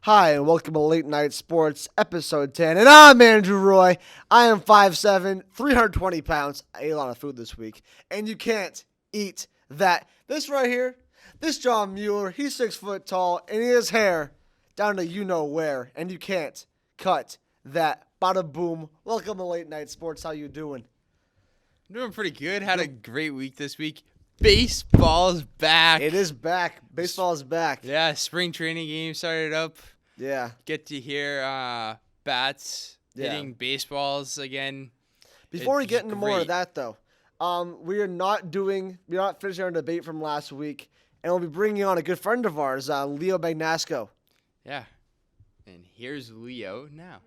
Hi, and welcome to Late Night Sports, Episode 10. And I'm Andrew Roy. I am 5'7", 320 pounds. I ate a lot of food this week. And you can't eat that. This right here, this John Mueller, he's 6 foot tall, and he has hair down to you-know-where. And you can't cut that. Bada boom. Welcome to Late Night Sports. How you doing? I'm doing pretty good. Had a great week this week. Baseball's back. It is back. Baseball is back. Yeah, spring training game started up. Yeah. Get to hear bats hitting baseballs again. Before we It's get into more of great. that, though, we're not finishing our debate from last week, and we'll be bringing on a good friend of ours, Leo Magnasco. Yeah. And here's Leo now.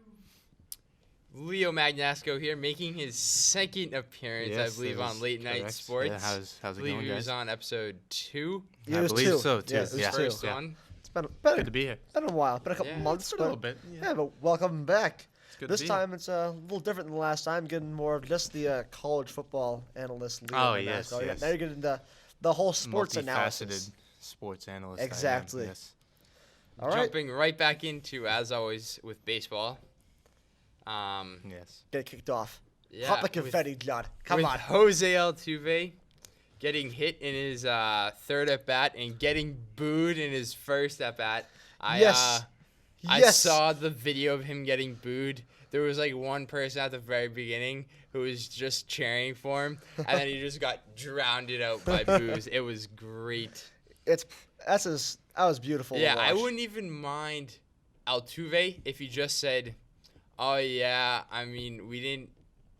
Leo Magnasco here, making his second appearance, Yes, I believe, that on is Late Night correct. Sports. Yeah, how's it I believe going, he was guys? on episode 2. It I was believe two. so, too. Yeah, it was Yeah. two. First Yeah. one. It's been Good to be here. a while. Been a couple Yeah, months. A little bit. Yeah, but welcome back. It's good This to be time it's a little different than the last time, getting more of just the college football analyst, Leo Oh, Magnasco. yes, Yeah, yes. now you're getting the whole here. sports analysis. Multifaceted sports analyst. Exactly. I am, yes. All right. Jumping right back into, as always, with baseball. Yes. Get it kicked off. Yeah, Hot like confetti, John. Come with on. Jose Altuve getting hit in his third at bat and getting booed in his first at bat. Yes. I Yes. saw the video of him getting booed. There was like one person at the very beginning who was just cheering for him, and then he just got drowned out by boos. It was great. That was beautiful. Yeah, to I watch. wouldn't even mind Altuve if he just said, "Oh yeah, I mean we didn't."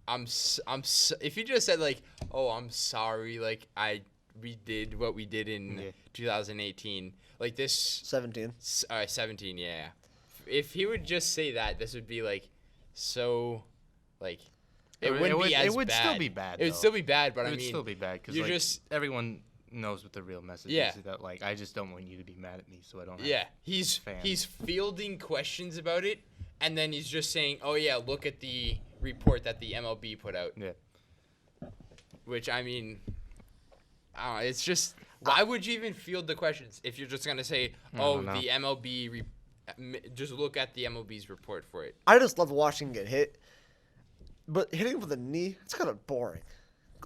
If you just said like, "Oh, I'm sorry," like we did what we did in 2018, like this 17. 17, yeah. If he would just say that, this would be like so, like it wouldn't be as bad. It would still be bad. It would though. still be bad, but It I would mean, still be bad because you like, just everyone knows what the real message Yeah. is. That like I just don't want you to be mad at me, so I don't. yeah, he's fans. fielding questions about it, and then he's just saying, "Oh yeah, look at the report that the MLB put out." Yeah. Which I mean, I don't know, it's just why would you even field the questions if you're just gonna say, "Oh, no. the MLB." Just look at the MLB's report for it. I just love watching him get hit. But hitting with a knee, it's kind of boring.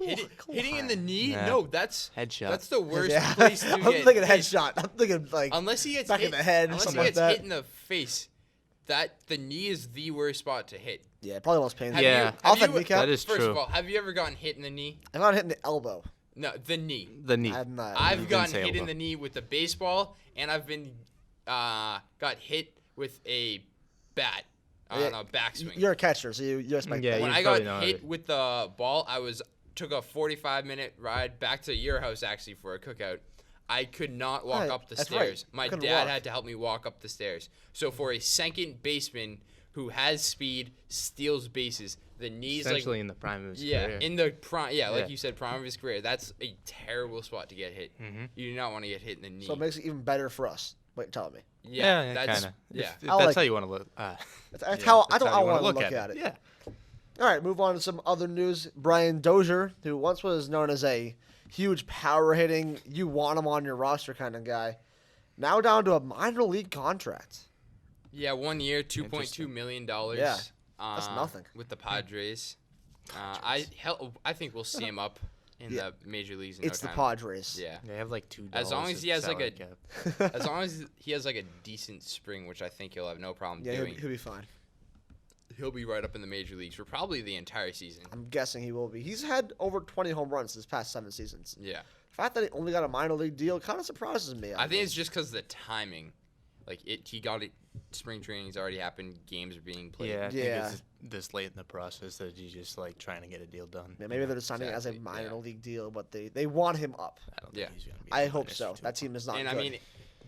Hitting in the knee? Nah. No, that's Headshot. That's the worst Yeah. place to I'm get thinking hit. headshot. I'm thinking like Unless he gets back hit in the head or unless something he like gets that. hit in the face, the knee is the worst spot to hit. Yeah, probably most painful. Have Yeah. you, Off have that you, kneecap? That is First true. of all, have you ever gotten hit in the knee? I got hit in the elbow. No, the knee. The knee. I'm not. You I've didn't gotten say hit in elbow. the knee with a baseball, and I've been got hit with a bat on Yeah, a backswing. You're a catcher, so you expect Yeah, that. When you I got probably know hit it. with the ball, took a 45-minute ride back to your house actually for a cookout. I could not walk Right, up the that's right. stairs. My Couldn't dad walk. had to help me walk up the stairs. So for a second baseman who has speed, steals bases, the knees Essentially in the prime of his career. in the prime, like Yeah. you said, prime of his career. That's a terrible spot to get hit. Mm-hmm. You do not want to get hit in the knee. So it makes it even better for us. Wait, tell me. yeah, that's kind of. yeah. If I that's like- how you want to look. That's Yeah, how I that's don't how you want wanna to look at it. Yeah. All right, move on to some other news. Brian Dozier, who once was known as a huge power hitting, you want him on your roster kind of guy, now down to a minor league contract. Yeah, 1 year, $2.2 Interesting. million. Yeah, that's nothing. With the Padres. I think we'll see him up in Yeah. the major leagues in It's no the time. Padres. Yeah. They have like $2. As long as he has, like, salary a- cap. As long as he has like a decent spring, which I think he'll have no problem Yeah, doing, he'll be fine. he'll be right up in the major leagues for probably the entire season. I'm guessing he will be. He's had over 20 home runs this past 7 seasons. Yeah. The fact that he only got a minor league deal kind of surprises me. I think it's just because the timing. Like, he got it, spring training's already happened, games are being played. Yeah, I think Yeah. it's this late in the process that he's just like trying to get a deal done. Yeah, maybe they're just signing it as a exactly, minor yeah. league deal, but they want him up. I don't Yeah. think he's gonna be. I the hope minus so. two. That team is not And good. I mean,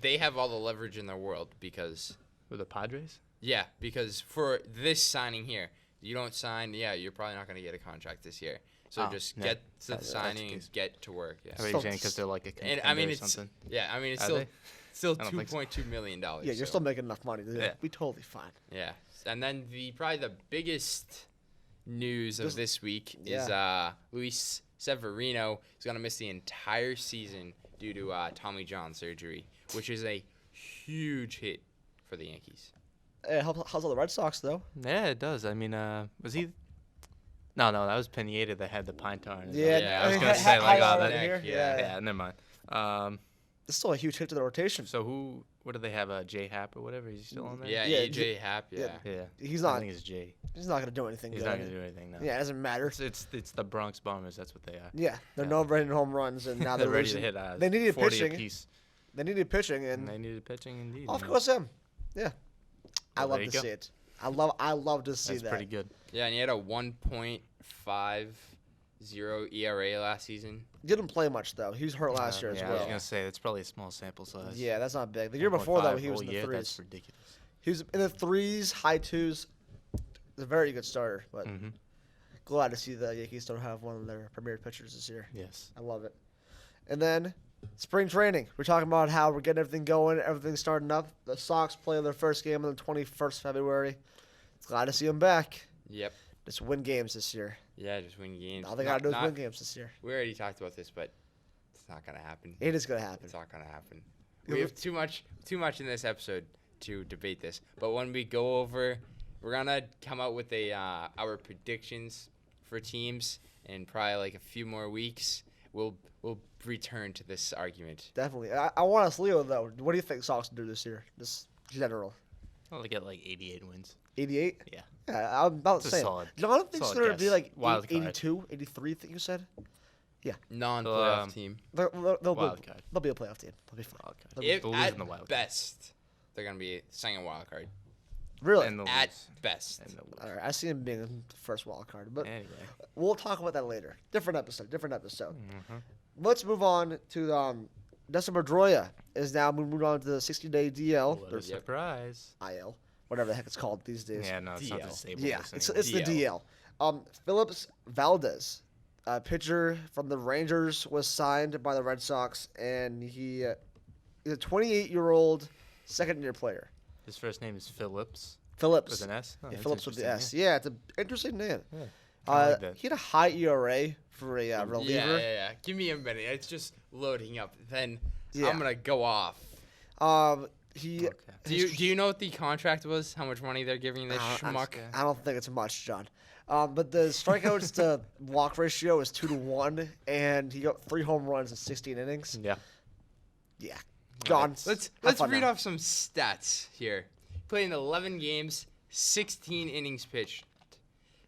they have all the leverage in the world because, With the Padres. yeah, because for this signing here, you don't sign, you're probably not going to get a contract this year. So Oh, just yeah. get to the That's the signing and case. get to work. Yeah. How are you Still- saying? Because they're like a contender And I mean, or it's something. it's Are still they? still I don't think so. $2.2 million. yeah, you're so, still making enough money. To Yeah. Be totally fine. Yeah, and then probably the biggest news of Just- this week is Luis Severino is going to miss the entire season due to Tommy John surgery, which is a huge hit for the Yankees. It helps all the Red Sox though. Yeah, it does. I mean, was he? No, that was Pineda that had the pine tar. In his Yeah, eye. Yeah, I was gonna say like, oh, that. here. yeah. Yeah, never mind. It's still a huge hit to the rotation. So what do they have? J Hap or whatever? Is he still on there? Yeah, Yeah, AJ Happ. Yeah. Yeah. He's I not. think it's J. He's not gonna do anything. He's good. not gonna do anything now. Yeah, it doesn't matter. It's the Bronx Bombers. That's what they are. Yeah, they're Yeah. no hitting home runs, and now They're they're ready losing. to hit. They needed 40 pitching. apiece. They needed pitching, And and they needed pitching indeed. of man. course him. Yeah, I Well, love there to you see go. it. I love to see That's that. pretty good. Yeah, and he had a 1.50 ERA last season. Didn't play much though. He was hurt last year as yeah, I well. was gonna say that's probably a small sample size. Yeah, that's not big. The year before that, he was in the threes. That's ridiculous. He was in the threes, high twos. He's a very good starter, but Mm-hmm. glad to see the Yankees don't have one of their premier pitchers this year. Yes. I love it. And then spring training. We're talking about how we're getting everything going, everything's starting up. The Sox play their first game on the 21st February. Glad to see them back. Yep. Just win games this year. Yeah, just win games. All they got to do is win games this year. We already talked about this, but it's not gonna happen. It is going to happen. It's not gonna happen. Yeah, We have too much in this episode to debate this. But when we go over, we're gonna come out with our predictions for teams, and probably like a few more weeks, we'll return to this argument. Definitely. I want us, Leo, though. What do you think Sox will do this year? Just general. Well, they get like 88 wins. 88? Yeah. Yeah, I'm about It's the a same. solid- Jonathan thinks solid they're going to be guess. like Wild card. 82, 83, I think you said? Non-playoff team. They'll Wild card. be a playoff team. They'll be fine. Wild card. They'll be If They'll lose at in the wild card. best, they're gonna be second wild card. Really? And they'll At lose. best. And they'll lose. All right, I see him being the first wild card, but Anyway. we'll talk about that later. Different episode. Mm-hmm. Let's move on to Dustin Pedroia is now moving on to the 60-day DL, What or a surprise. IL, whatever the heck it's called these days. Yeah, no, it's not DL. disabled. Yeah, list it's anymore. the DL. Phillips Valdez, a pitcher from the Rangers, was signed by the Red Sox, and he's a 28-year-old second-year player. His first name is Phillips Phillips. with an S. Oh, Yeah, that's Phillips with the interesting, S. Yeah, it's an interesting name. Yeah. Kinda like that. He had a high ERA for a reliever. Yeah. Give me a minute. It's just loading up. Then Yeah. I'm gonna go off. He. Okay. Do you know what the contract was? How much money they're giving this schmuck? I don't think it's much, John. But the strikeouts to walk ratio is 2-1, and he got 3 home runs in 16 innings. Yeah. Yeah, John. Let's have fun read now. off some stats here. Played in 11 games, 16 innings pitched,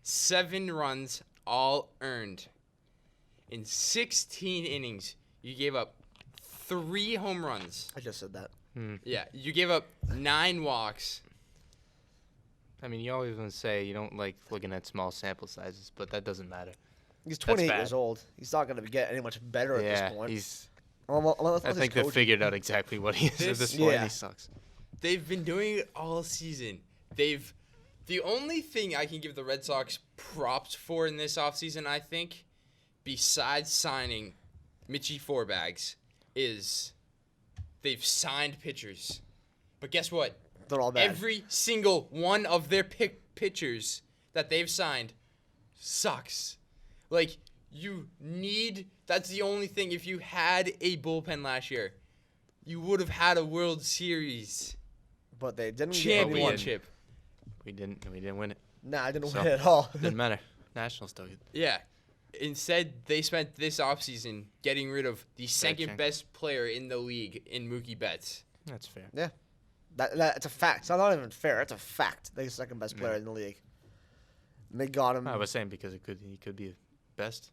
7 runs all earned. In 16 innings, you gave up 3 home runs. I just said that. Yeah, you gave up 9 walks. I mean, you always want to say you don't like looking at small sample sizes, but that doesn't matter. He's 28 bad. years old. He's not going to get any much better at Yeah, this point. he's. Unless I his think they coach- figured out exactly what he is at this point. Yeah. He sucks. They've been doing it all season. The only thing I can give the Red Sox props for in this offseason, I think, besides signing Mitchie Fourbags, is they've signed pitchers. But guess what? They're all bad. Every single one of their pitchers that they've signed sucks. Like, that's the only thing. If you had a bullpen last year, you would have had a World Series But they didn't get anyone. championship. We didn't win it. Nah, I didn't So- win at all. Didn't matter. Nationals took it. Yeah. Instead, they spent this offseason getting rid of the second chunk. best player in the league in Mookie Betts. That's fair. Yeah. That's a fact. It's not even fair. It's a fact. They're the second best player Yeah. in the league. And they got him. I was saying because he could be best.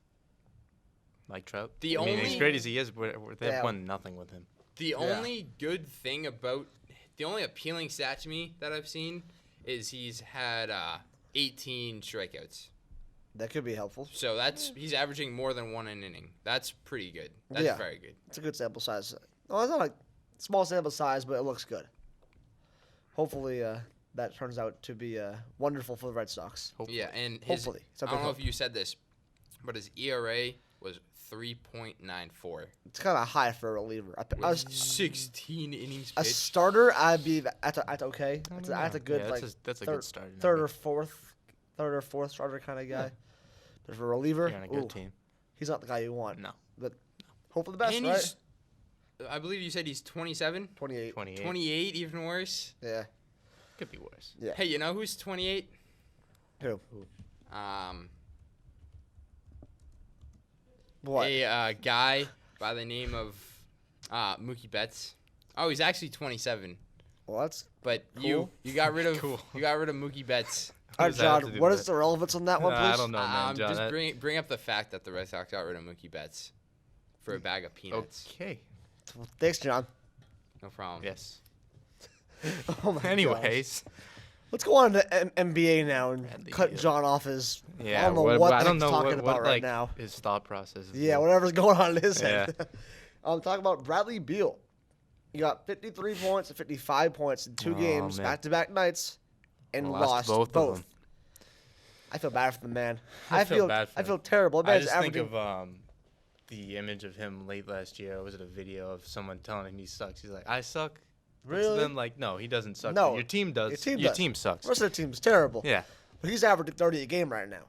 Like Trout. The I mean, as only- great as he is, they've Yeah. won nothing with him. The only appealing stat to me that I've seen is he's had 18 strikeouts. That could be helpful. So he's averaging more than 1 an inning. That's pretty good. That's Yeah. very good. It's a good sample size. Well, it's not a small sample size, but it looks good. Hopefully, that turns out to be wonderful for the Red Sox. Hopefully. Yeah, and Hopefully. It's I a don't big know hope. if you said this, but his ERA was 3.94. It's kind of high for a reliever. With 16 innings A pitched. starter, I'd be that's okay. That's a good Yeah, like that's a third, good starter. third or fourth starter kind of guy. Yeah. But for a reliever, You're on a good ooh, team. he's not the guy you want. No. But hope for the best, And right? I believe you said he's 27? 28. 28. 28, even worse. Yeah. Could be worse. Yeah. Hey, you know who's 28? Who? What? A guy by the name of Mookie Betts. Oh, he's actually 27. Well, that's But Cool. you got rid of Cool. you got rid of Mookie Betts. all right, does that have to John. do What with is it? the relevance on that one, please? I don't know, man, John. Just bring up the fact that the Red Sox got rid of Mookie Betts for a bag of peanuts. Okay. Thanks, John. No problem. Yes. Oh my gosh. Anyways. Let's go on to NBA now and Bradley cut Beal. John off his. Yeah. I don't know what I the don't he's know talking what, about right like, now. his thought process is. Yeah, like. whatever's going on in his Yeah. head. I'm talking about Bradley Beal. He got 53 points and 55 points in two Oh, games, man. back-to-back nights, and Lost lost both of them. I feel bad for the man. I feel bad for I him. feel terrible. The I man's just think averaging. of the image of him late last year. Was it a video of someone telling him he sucks? He's like, I suck. Really? Then like, no, he doesn't suck. No, but your team does. your team does. team sucks. The rest of the team's terrible. Yeah. But he's averaging 30 a game right now.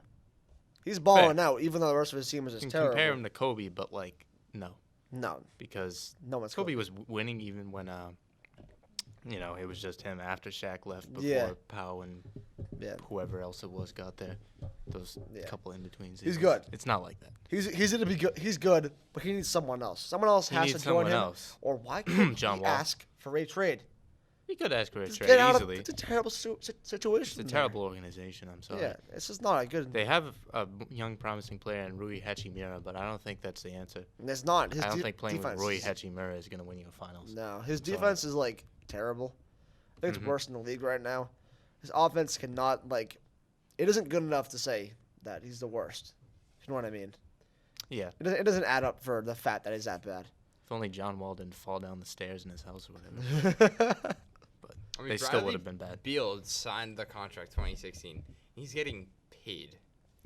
He's balling out, even though the rest of his team is You just can terrible. compare him to Kobe, but like, no, No, because no one's Kobe Kobe. was winning even when it was just him after Shaq left before Yeah. Powell and Yeah, whoever else it was got there. Those Yeah. couple in between. He's good. It's not like that. he's gonna be good. He's good, but he needs someone else. Someone else He has needs to join someone him. else. Or why can't John he Wall. ask for a trade? He could ask for a Just trade get out easily. of. It's a terrible situation. It's a there. terrible organization. I'm sorry. Yeah, it's just not a good. They have a young, promising player in Rui Hachimura, but I don't think that's the answer. It's not. His I don't think playing defense with Rui is- Hachimura is going to win you a finals. No, his Sorry. defense is like terrible. I think it's Mhm. worse in the league right now. His offense cannot like. It isn't good enough to say that he's the worst. You know what I mean? Yeah. It doesn't add up for the fact that he's that bad. If only John Wall didn't fall down the stairs in his house or whatever. I mean, They still Bradley would have been bad. Beal signed the contract 2016. He's getting paid.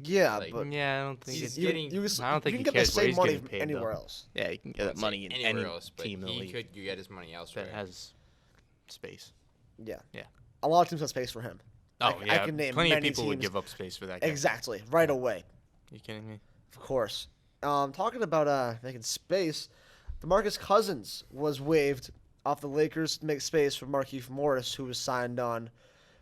Yeah, Like, but Yeah, I don't think He's it, getting- I don't think you he can get the cares where same he's money getting from paid, anywhere though. else. Yeah, you can I get that wouldn't money say in anywhere any else, but team in the he league could get his money elsewhere. that has space. Yeah. Yeah. A lot of teams have space for him. Oh, I yeah. can name Plenty of many people would teams. give up space for that guy. Exactly. Right away. You kidding me? Of course. Talking about making space, DeMarcus Cousins was waived off the Lakers to make space for Markieff Morris, who was signed on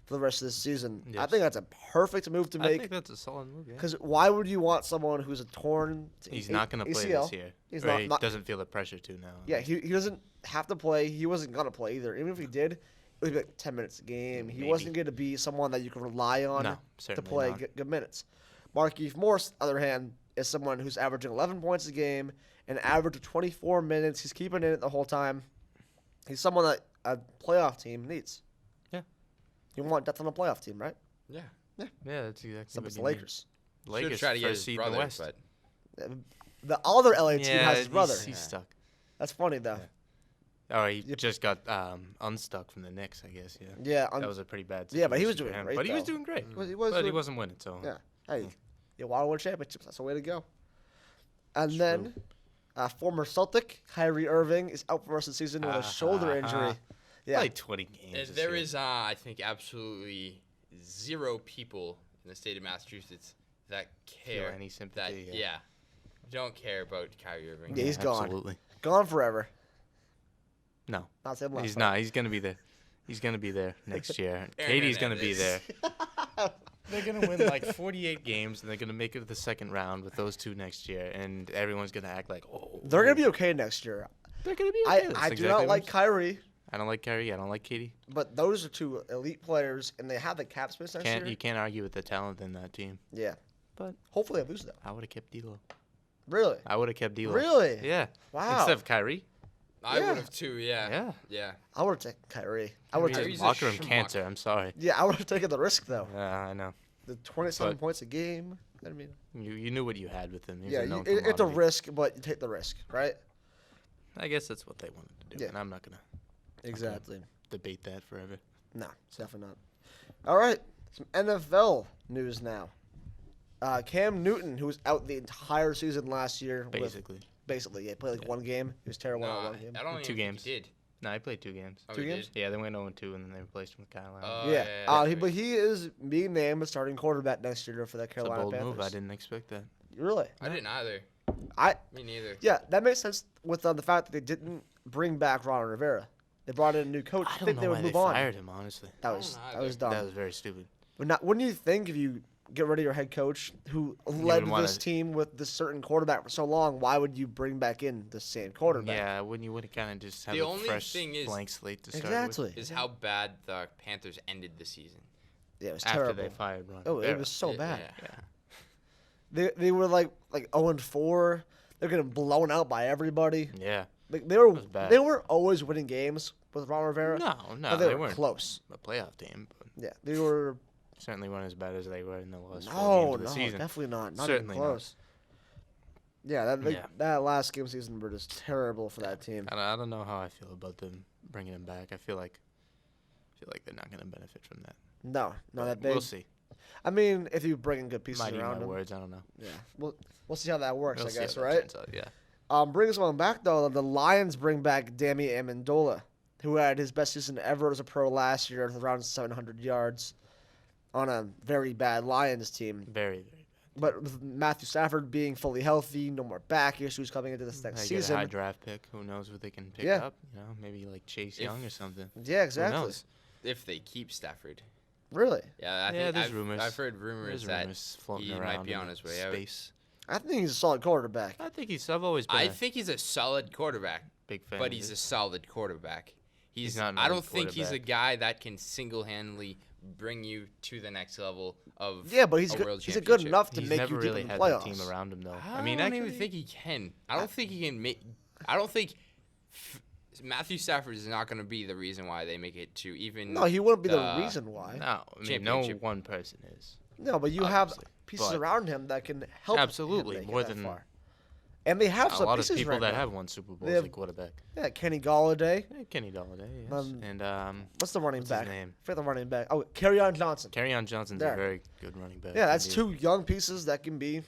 for the rest of the season. I Yes. think that's a perfect move to I make. think that's a solid move, yeah. Because why would you want someone who's a torn He's not going to play ACL? this year. He's Or not- he not- doesn't feel the pressure to now. Yeah, he doesn't have to play. He wasn't going to play either. Even if he did, it would be like 10 minutes a game. He Maybe. wasn't going to be someone that you can rely on No, to certainly play not. good minutes. Markieff Morris, on the other hand, is someone who's averaging 11 points a game, an average of 24 minutes. He's keeping it the whole time. He's someone that a playoff team needs. Yeah. You want depth on a playoff team, right? Yeah. Yeah, that's exactly Except what it's you the need. Lakers. Should Lakers try to get first his seed in brother, the West. but The other LA team yeah, has his brother. He's stuck. That's funny, though. Oh, he Yep. just got unstuck from the Knicks, I guess. Yeah. Yeah, That was a pretty bad. Yeah, but he was situation for doing him. great, But he was though. doing great. He was But he doing- wasn't winning, so. Yeah. Hey, you want to win championships. That's the way to go. And True. then, former Celtic Kyrie Irving is out for the rest of the season with a shoulder injury. Yeah. Played 20 games. this there year. is, I think, absolutely zero people in the state of Massachusetts that care. any sympathy, That, yeah. don't care about Kyrie Irving. Yeah, he's gone. Absolutely. Gone forever. No, Not saying last he's time. not. He's gonna be there. He's gonna be there next year. Aaron Katie's gonna be there. Hernandez. They're gonna win like 48 games, and they're gonna make it to the second round with those two next year, and everyone's gonna act like, oh, They're going to be okay next year. They're gonna be I, okay. That's I do exactly not what like I'm- Kyrie, I don't like Kyrie. I don't like Katie. but those are two elite players, and they have the cap space next year. You can't argue with the talent in that team. Yeah. But Hopefully they lose, though. I would have kept D'Lo. Really? I would have kept D'Lo. Really? Yeah. Wow. Instead of Kyrie. I Yeah. would have too, yeah. Yeah. Yeah. I would have taken Kyrie. I would have Kyrie's taken. a Locker room schmuck. cancer. I'm sorry. Yeah, I would have taken the risk though. I know. The 27 But- points a game. I mean, You knew what you had with him. He was yeah, a known it's a commodity. risk, but you take the risk, right? I guess that's what they wanted to do, Yeah. and I'm not gonna Exactly. debate that forever. No, it's definitely not. All right, some NFL news now. Cam Newton, who was out the entire season last year, Basically. basically, he played like one game. He was terrible No, at one game. I don't Two even games. think he did. No, I played 2 games. Oh, Two he games? did? Yeah, they went 0-2, and then they replaced him with Kyle Allen. Oh, Yeah, yeah, but he is being named a starting quarterback next year for the It's a Carolina bold Panthers. move. I didn't expect that. Really? I didn't either. I Me neither. yeah, that makes sense with the fact that they didn't bring back Ron Rivera. They brought in a new coach. I I don't think know they why would they move on. fired him, honestly. That I was don't know that was either. dumb. That was very stupid. Wouldn't you think if you get rid of your head coach who led wanna- this team with this certain quarterback for so long, why would you bring back in the same quarterback? Yeah, wouldn't you want to kind of just have The a only fresh thing is- blank slate to start Exactly. Is how bad the Panthers ended the season. Yeah, it was with? After terrible. they fired Ron. Oh, it Rivera. was so bad. Yeah. They were like 0-4. They're getting blown out by everybody. Yeah. Like they were was bad. they weren't always winning games with Ron Rivera. No, but they were weren't close. a playoff team, but Yeah, they were. certainly weren't as bad as they were in the last 4 No, games of the no, season. definitely not. Not Certainly even not. close. Yeah, Yeah. that last game season were just terrible for that team. I don't know how I feel about them bringing him back. I feel like they're not going to benefit from that. No, not that But big. We'll see. I mean, if you bring in good pieces Might eat around my him. words. I don't know. Yeah, we'll see how that works. We'll I see guess, how that right? turns out, yeah. Bringing someone back though, the Lions bring back Danny Amendola, who had his best season ever as a pro last year with around 700 yards on a very bad Lions team. Very, very But with Matthew Stafford being fully healthy, no more back issues coming into this bad. next They get a season. high draft pick. Who knows what they can pick Yeah. up? You know, maybe like Chase Young or something. Yeah, Who exactly. knows? If they keep Stafford. Really, Yeah, I Yeah, think there's I've, rumors. I've heard rumors There's that rumors floating he around might be in on his way out. space. I think he's a solid quarterback. I've always been I a think he's a solid quarterback, big fan. but of he's a his. solid quarterback. He's not an I don't elite think he's a quarterback. guy that can single-handedly bring you to the next level of Yeah, but he's a good. world He's good championship. enough to He's make never you really deep in had the the playoffs. team around him, though. I mean, don't actually, even think he can. I don't think he can make. I don't think Matthew Stafford is not going to be the reason why they make it to even. No, he wouldn't be the the reason why. no, I mean, no Championship. one person is. No, but you have Obviously, pieces but- around him that can help. Absolutely, him make it more that than far. And they have a some lot of pieces people right that now. have won Super Bowls They have- at quarterback. Yeah, Kenny Galladay. Yeah, Kenny Galladay, yes. Um, What's the running what's back? his name? Forget the running back. Oh, Kerryon Johnson. Kerryon Johnson's There. a very good running back. Yeah, that's indeed. 2 young pieces that can be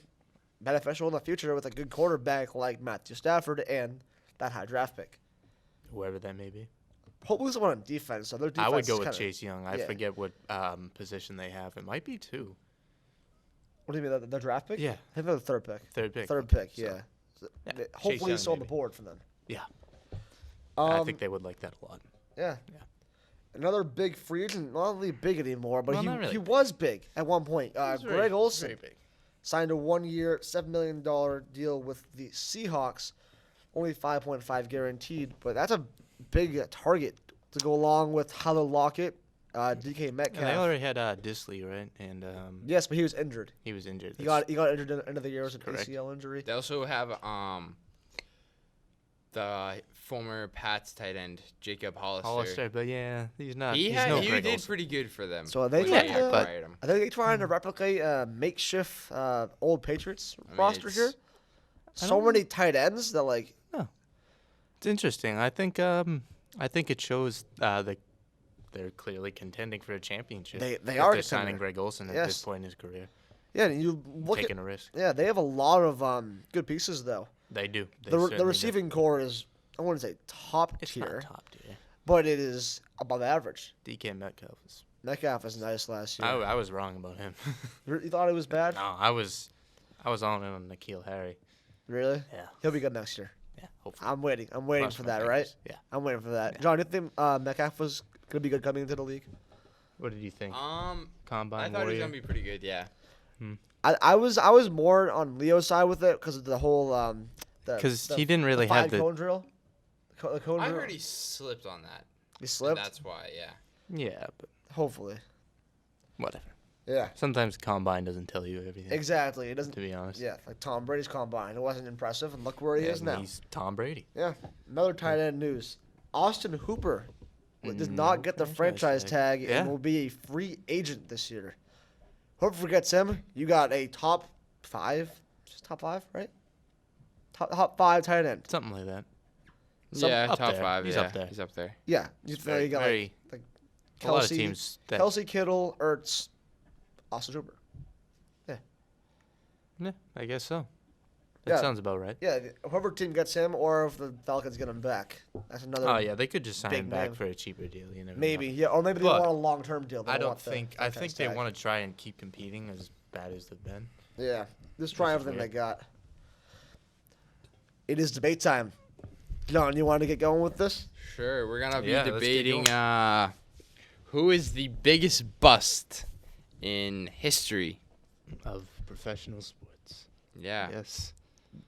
beneficial in the future with a good quarterback like Matthew Stafford and that high draft pick. Whoever that may be. Hopefully someone on defense. So their defense I would is go with kinda- Chase Young. I yeah. forget what position they have. It might be 2. What do you mean, the draft pick? Yeah. I think they're the third pick. Third pick. Third okay, pick, so, yeah. yeah, Chase Hopefully Young, it's on the maybe. board for them. Yeah. I Um, think they would like that a lot. Yeah. Yeah. Another big free agent, not really big anymore, but Well, not really he big. was big at one point. He's Greg Olson Very big. signed a 1-year, $7 million deal with the Seahawks, only 5.5 guaranteed, but that's a big target to go along with Tyler Lockett, DK Metcalf. And they already had Disley, right? And Yes, but he was injured. he was injured. He got injured at the end of the year with an Correct. ACL injury. They also have the former Pats tight end Jacob Hollister. But yeah, he's not. He he's no he Greg did Olsen. pretty good for them. So are they when trying to- acquired him. I think they're trying to replicate a makeshift old Patriots I mean, roster it's- here. So many tight ends that like It's interesting. I think it shows that they're clearly contending for a championship. They if are they're signing contender. Greg Olsen at Yes. this point in his career, yeah, and you look taking at a risk. yeah, they have a lot of good pieces though. They do. They The certainly do. receiving core is I wouldn't say top It's tier, not top tier. but it is above average. DK Metcalf is. Metcalf was nice last year. I was wrong about him. You thought it was bad? No, I was all in on N'Keal Harry. Really? Yeah. He'll be good next year. Yeah. Hopefully. I'm waiting. I'm waiting Cross for my that, fingers. right? Yeah. I'm waiting for that. Yeah. John, do you think Metcalf was gonna be good coming into the league? What did you think? I Combine thought he was warrior. gonna be pretty good. Yeah. I was more on Leo's side with it because of the whole Because the- he didn't really the have 5 the. cone drill. The cone I drill. heard he slipped on that. He and slipped. that's why. Yeah. Yeah, but Hopefully. whatever. Yeah. Sometimes combine doesn't tell you everything. Exactly. It doesn't. To be honest. Yeah, like Tom Brady's combine. It wasn't impressive, and look where he Yeah, is and now. He's Tom Brady. Yeah. Another tight end news. Austin Hooper does not get the franchise tag Yeah. and will be a free agent this year. Whoever forgets him, you got a top 5, just top 5, right? Top 5 tight end. Something like that. Yeah, up top there. 5. He's yeah, up there. He's up there. Yeah. It's There you got very, like a lot of Kelsey, teams that. Kelsey Kittle, Ertz, Austin Hooper. Yeah, I guess so. That Yeah. sounds about right. Yeah, whoever team gets him, or if the Falcons get him back, that's another. Oh yeah, they could just sign big him back name. for a cheaper deal. You never Maybe, know. yeah, or maybe they But want a long-term deal. They I don't want the think. I franchise think they tag. want to try and keep competing as bad as they've been. Yeah, just try Which is everything they weird. got. It is debate time. John, you want to get going with this? Sure, we're gonna be Yeah, let's get debating who is the biggest bust in history. Of professional sports. Yeah. Yes.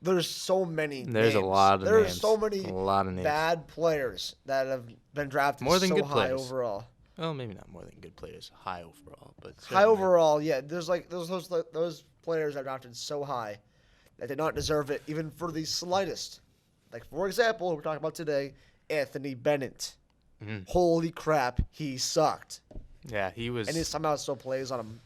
There's so many. There's a names. lot of There's names. so many A lot of names. bad players that have been drafted More than so good high players. overall. Well, maybe not more than good players. High overall, but High certainly. overall, yeah. There's those players that are drafted so high that did not deserve it, even for the slightest. Like for example, we're talking about today, Anthony Bennett. Mhm. Holy crap, he sucked, Yeah, he was. and he somehow still plays on him.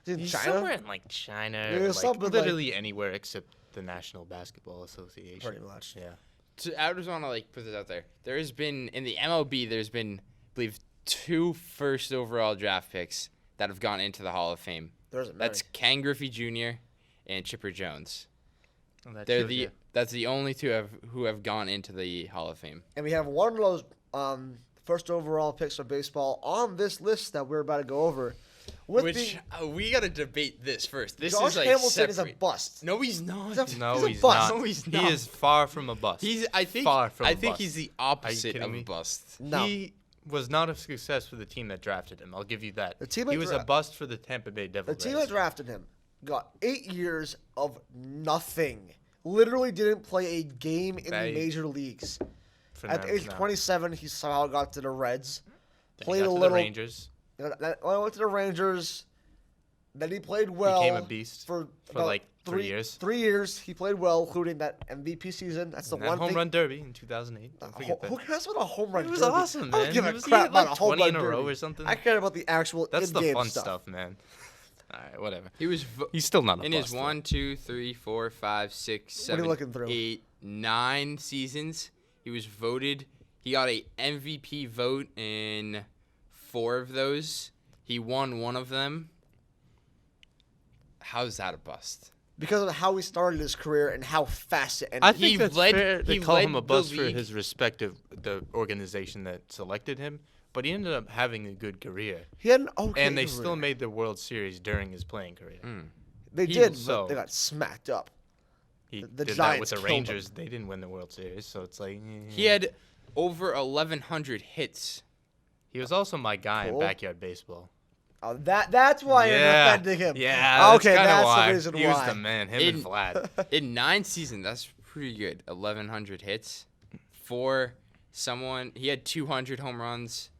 Is he in He's China? somewhere in like China, Yeah, or, like something like- literally anywhere except the National Basketball Association. Pretty much. Yeah. So I just want to put this out there. There has been in the MLB. There's been, I believe, 2 first overall draft picks that have gone into the Hall of Fame. There isn't many. That's Ken Griffey Jr. and Chipper Jones. Well, that They're shows you. that's the only two who have gone into the Hall of Fame. And we have one of those first overall picks for baseball on this list that we're about to go over. With Which we gotta debate this first. This Josh is like Hamilton is a separate. bust. No, he's not. He's a- No, He's a he's bust. not. No, he's He not. is far from a bust. I think far from a bust. he's the opposite kidding of a me? bust. No. He was not a success for the team that drafted him. I'll give you that. The team he that was a bust for the Tampa Bay Devil The team Rays. that drafted him got 8 years of nothing. Literally didn't play a game in the They- major leagues. For At the them, age of no. 27, he somehow got to the Reds. Then he Played got a to little. the Rangers. Went to the Rangers. Then he played well. Became a beast for for about like 3 years. 3 years, he played well, including that MVP season. That's the And that one home thing. run derby in 2008. Don't forget that. Who cares about a home run? It was derby? awesome, I don't man. give He a was- he crap had, like, about a home 20 run in a row derby. or something. I care about the actual That's the in-game fun stuff. stuff, man. All right, whatever. He was He's still not a in bust. his though. 1, 2, 3, 4, 5, 6, What are you 7, looking through? 8, 9 seasons. He was voted. He got a MVP vote in 4 of those. He won 1 of them. How's that a bust? Because of how he started his career and how fast it ended. I He think that's led- fair to he call led him a the bust for league. his respective the organization that selected him, but he ended up having a good career, He had an okay and they career. still made the World Series during his playing career. They he- did, so- but they got smacked up. He The did that Giants with the killed him. Rangers. They didn't win the World Series, so it's like He had over 1,100 hits. He was also my guy Cool. in backyard baseball. Oh, that's why you're defending him. Yeah, okay, that's, that's why. the reason he why. was the man. Him and Vlad. In 9 seasons, that's pretty good. 1,100 hits. For someone, he had 200 home runs,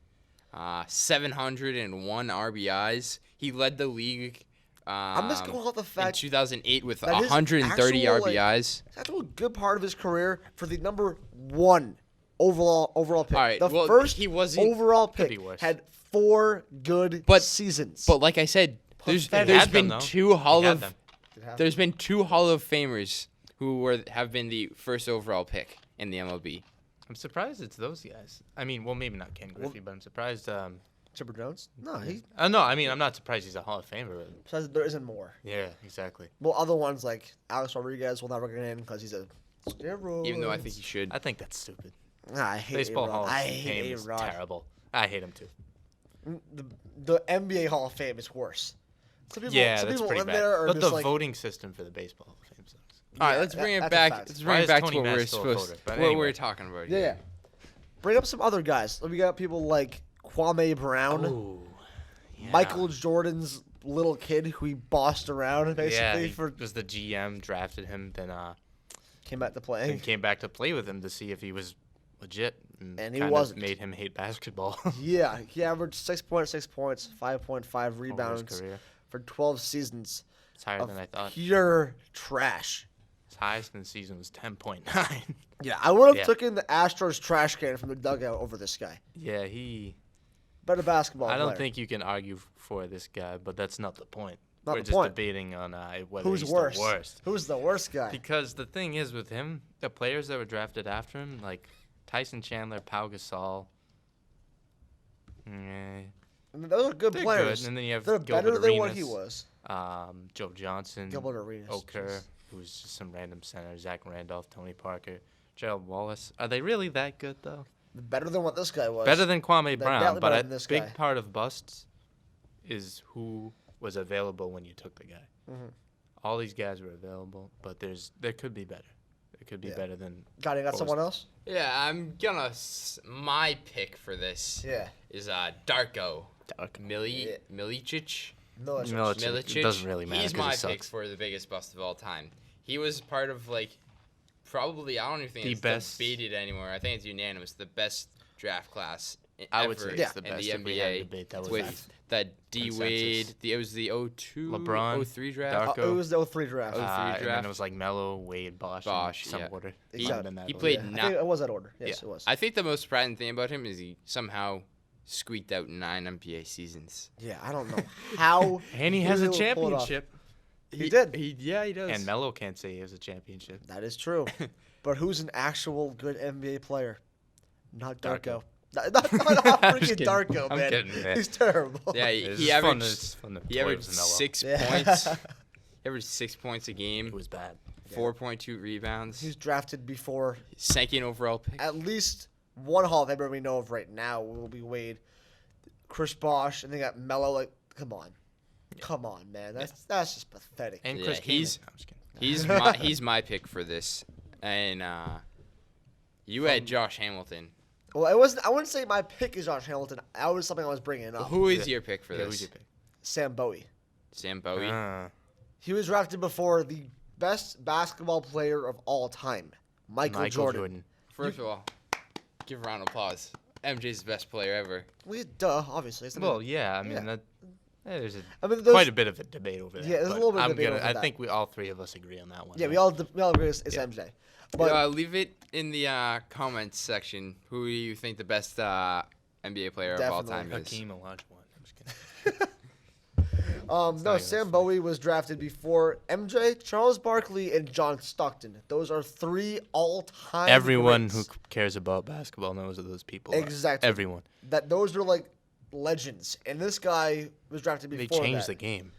701 RBIs. He led the league. I'm just going off the in fact 2008 with that his 130 actual, like, RBIs. that's a good part of his career for the number 1 overall pick. All right, the well, first he wasn't- overall Could pick be worse. had 4 good But- seasons. But like I said, there's Pathetic. He there's had them, been though. two Hall He had of them. there's been 2 Hall of Famers who have been the first overall pick in the MLB. I'm surprised it's those guys. I mean, well, maybe not Ken Griffey, but I'm surprised. Chipper Jones? No, he No, I mean, I'm not surprised he's a Hall of Famer. But says there isn't more. yeah, exactly. Well, other ones like Alex Rodriguez will never get in because he's a steroid. Even though I think he should. I think that's stupid. I hate Baseball A-Rod. Hall of I Fame hate is A-Rod. terrible. I hate him too. The NBA Hall of Fame is worse. Some people, Yeah, some that's people pretty in bad. there are But just the like, voting system for the Baseball Hall of Fame sucks. All right, yeah, let's bring it that's a back. fact. Let's Why bring it is back Tony to what Mass we're still a supposed voter? But what anyway. we're talking about yeah, here. yeah. Bring up some other guys. We got people like Kwame Brown, Ooh, yeah. Michael Jordan's little kid who he bossed around basically Yeah, he for was the GM, drafted him, then came back to play. came back to play with him to see if he was legit, And he kind of wasn't. made him hate basketball. Yeah, he averaged 6.6 points, 5.5 over his rebounds career. for 12 seasons It's higher of than I thought. pure trash. His highest in the season was 10.9. Yeah, I would have Yeah. taken the Astros trash can from the dugout over this guy. Yeah, he. Better basketball I don't player. think you can argue for this guy, but that's not the point. Not We're the just point. debating on whether Who's he's worse? the worst. Who's the worst guy? Because the thing is with him, the players that were drafted after him, like Tyson Chandler, Pau Gasol, I mean, those are good they're players. good. And then you have They're Gilbert better than what he Arenas, was. Joe Johnson, Gilbert Arenas. Oker, jeez. who's just some random center, Zach Randolph, Tony Parker, Gerald Wallace. Are they really that good though? Better than what this guy was. Better than Kwame They're Brown, definitely but better a than this big guy. part of busts is who was available when you took the guy. Mhm. All these guys were available, but there could be better. There It could be Yeah. better than. Got What was- someone else? Yeah, I'm gonna. My pick for this Yeah. is Darko Dark. Milicic. Milicic. It doesn't really matter He's 'cause my he pick sucks. for the biggest bust of all time. He was part of probably I don't even think The it's best- debated anymore. I think it's unanimous. The best draft class I would ever say Yeah. it's the in best. the If we had a NBA. debate, that was With that D consensus. Wade, it was the 02, LeBron, 03 draft. Darko. It was the 03 draft. Oh, free and then draft. it was like Melo, Wade, Bosch, Bosch, in some yeah. order. Exactly. Might have been that He order. played I not- think it was that order. Yes, Yeah. it was. I think the most surprising thing about him is he somehow squeaked out 9 NBA seasons. Yeah, I don't know how. And he has a was able to pull it off. championship. He did. He does. And Melo can't say he has a championship. That is true. But who's an actual good NBA player? Not Darko. Darko. Not freaking kidding. Darko, I'm man. kidding, man. He's terrible. Yeah, It's he fun averaged. it's fun to He play averaged with Melo. 6 Yeah. points. He averaged 6 points a game. It was bad. 4.2 rebounds. He's drafted before. Second overall pick. At least one Hall of Famer we know of right now will be Wade, Chris Bosh, and they got Melo. Like, come on, man. That's just pathetic. And Yeah, Chris he's- Kaman. I'm just kidding. He's my pick for this. And you had Josh Hamilton. Well, it wasn't. I wouldn't say my pick is Josh Hamilton. That was something I was bringing up. Who is Yeah. your pick for Yeah, this? who's your pick? Sam Bowie. Sam Bowie. He was drafted before the best basketball player of all time, Michael Jordan. First of all, give a round of applause. MJ's the best player ever. Well, duh, obviously. Isn't Well, it? yeah, I mean Yeah. that. There's I mean, quite a bit of a debate over that. Yeah, there's a but little bit of I'm debate gonna, over I that. think we all three of us agree on that one. Yeah, right? we all agree it's Yeah. MJ. But Leave it in the comments section. Who do you think the best NBA player of all time Definitely. is? Hakeem Olajuwon. I'm just kidding. no, not even Sam funny. Bowie was drafted before MJ, Charles Barkley, and John Stockton. Those are 3 all-time. Everyone greats. who cares about basketball knows who those people are. Exactly. Everyone. Those are like legends, and this guy was drafted They before changed that. the game.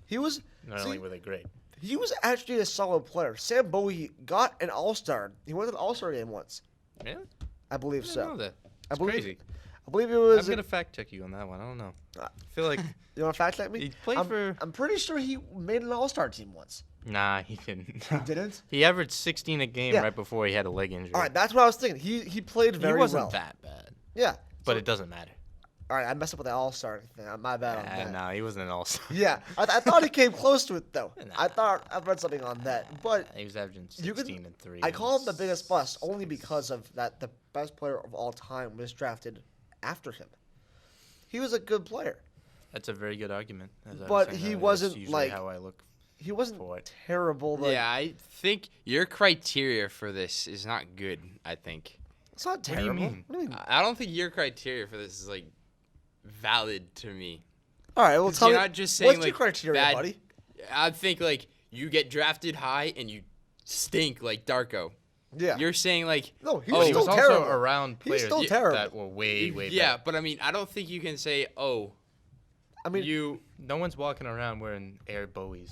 He was. Not see, only were they great. he was actually a solid player. Sam Bowie got an All-Star. He went to the All-Star game once, Really? I believe I didn't so. know that. I It's believe. crazy. I believe it was. I'm gonna fact check you on that one. I don't know. Uh, I feel like You want to fact check me? he played I'm, for. I'm pretty sure he made an All-Star team once. Nah, he didn't. He didn't. He averaged 16 a game Yeah. right before he had a leg injury. All right, that's what I was thinking. He played he very wasn't well. that bad, Yeah. but So- it doesn't matter. All right, I messed up with the All-Star thing. My bad on that. Nah, he wasn't an all-star. Yeah, I thought he came close to it though. Nah. I thought I read something on that, but He was averaging You 16 can- and 3. I call him the and biggest bust only because of that. The best player of all time was drafted after him. He was a good player. That's a very good argument. as I was But saying he earlier. wasn't, That's usually like- how I look. He wasn't For it. terrible. Like, Yeah, I think your criteria for this is not good. I think. it's not do you terrible. mean? What do you mean? I don't think your criteria for this is valid to me. All right, well, 'Cause tell you're me. not just saying What's your criteria, bad- buddy? I think you get drafted high and you stink like Darko. Yeah. You're saying No, he oh, was He still was also terrible. around He was players still terrible. that were way yeah, better. but I mean, I don't think you can say, oh, I mean, you. No one's walking around wearing Air Bowies,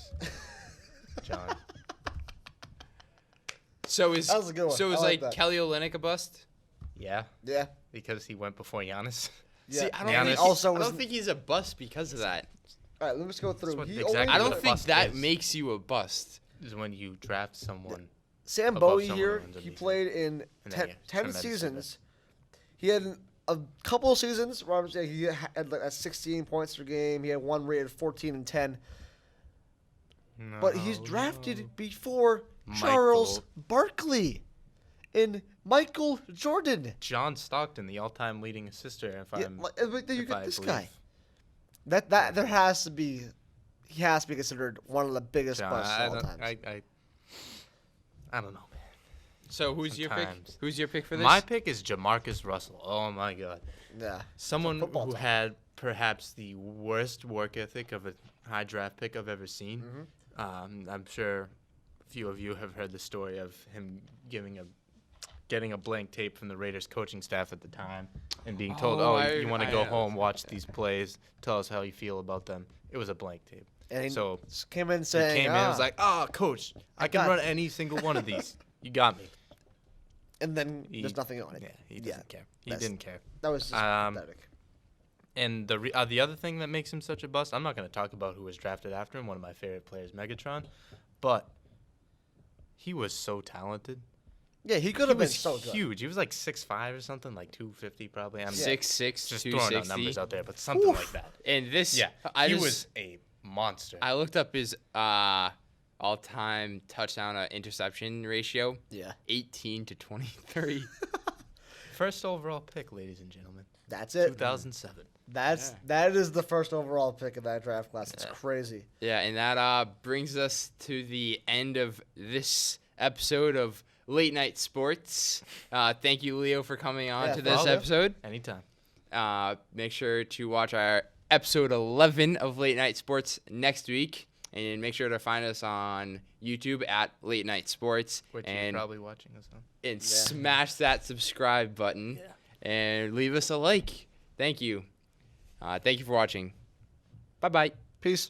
John. So is That was a good one. so I is like like that. Kelly Olynyk a bust? Yeah, yeah. because he went before Giannis. Yeah. See, I don't, Giannis think, also I was- don't think he's a bust because of that. All right, let me just go through. what He exactly only I what don't a think bust that is. makes you a bust. Is when you draft someone. Sam above Bowie someone here, who runs he underneath played in And then 10, you 10 tremendous seasons. He had a couple of seasons where I would say he had like 16 points per game. He had one rated 14 and 10. But he's No, drafted no. before Charles Barkley and Michael Jordan. John Stockton, the all-time leading assister. If Yeah, I'm, but then you if get I this believe. guy. That there has to be, he has to be considered one of the biggest John, busts I of all don't, time. I don't know, man. So who's your pick? Sometimes. Who's your pick for this? My pick is Jamarcus Russell. Oh my God, Yeah, someone football who talk. had perhaps the worst work ethic of a high draft pick I've ever seen. Mm-hmm. I'm sure a few of you have heard the story of him getting a blank tape from the Raiders coaching staff at the time and being told, Oh, you want to go I- home, watch these plays, tell us how you feel about them. It was a blank tape. and he So just came in he saying, came in and was like, coach, I can got run it." any single one of these. You got me. and then He- there's nothing on it. Yeah, he doesn't care. He that's- didn't care. That was just Um, pathetic. And the other thing that makes him such a bust, I'm not going to talk about who was drafted after him, one of my favorite players, Megatron, but he was so talented. Yeah, he could He have been was so good. huge. He was like 6'5" or something, like 250 probably. I'm 6'6", just throwing out 260. numbers out there, but something like that. And this, Yeah, he was a monster. I looked up his all-time touchdown interception ratio. Yeah. 18 to 23. First overall pick, ladies and gentlemen. That's it. 2007. That is the first overall pick of that draft class. It's crazy. Yeah, and that brings us to the end of this episode of Late Night Sports. Thank you, Leo, for coming on to this follow. episode. Anytime. Make sure to watch our episode 11 of Late Night Sports next week. And make sure to find us on YouTube at Late Night Sports. Which you're probably watching us on. And smash that subscribe button. Yeah. And leave us a like. Thank you. Thank you for watching. Bye-bye. Peace.